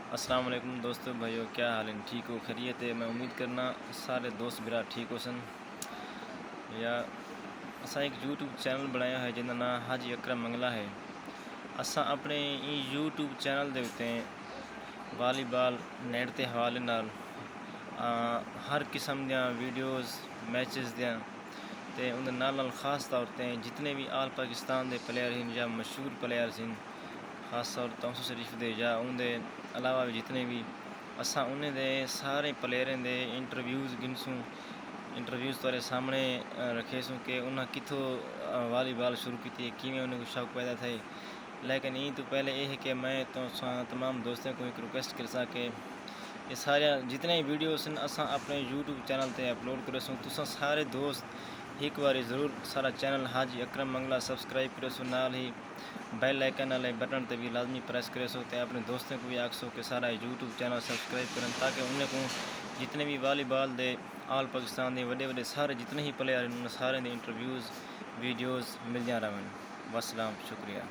अस्सलाम वालेकुम दोस्तों भाइयों, क्या हाल है? ठीक हो? खैरियत है? मैं उम्मीद करना सारे दोस्त मेरा ठीक हो सन। या असा एक यूट्यूब चैनल बनाया है जिंदा नाम हाजी अकरम मंगला है। असा अपने यूट्यूब चैनल दे उत्ते वालीबॉल नेट के हवाले नाल हर किस्म दियां वीडियोज़ मैचेस दियां ते उनदे नाल खास तौर ते जितने भी आल पाकिस्तान दे प्लेयर हैं या मशहूर प्लेयर हैं, खास तौर तौसू शरीफ दे या उनके अलावा भी जितने भी असा उन्हें दे सारे प्लेयरें दे इंटरव्यूज़ तुहारे सामने रखेसूँ कि उन्हें कितों वालीबॉल शुरू की, किमें उन्हें शौक पैदा थे। लेकिन ये तो पहले यह है कि मैं तो तमाम दोस्तों को एक रिक्वेस्ट कर सा कि ये सारे जितने वीडियोस असा अपने यूट्यूब चैनल पर अपलोड करेसूँ, तुसा सारे दोस्त एक बार ज़रूर सारा चैनल हाजी अकरम मंगला सब्सक्राइब करेसो, नाल ही बेल आइकन वाले बटन पर भी लाजमी प्रेस करेसो तो अपने दोस्तों को भी आखसो कि सारा यूट्यूब चैनल सब्सक्राइब करें ताकि उन्हें को जितने भी वालीबॉल दे आल पाकिस्तान के वड्डे वड्डे सारे जितने ही प्लेयर हैं उन्हें सारे इंटरव्यूज़ वीडियोज़ मिल जा रहे हैं। वस्सलाम, शुक्रिया।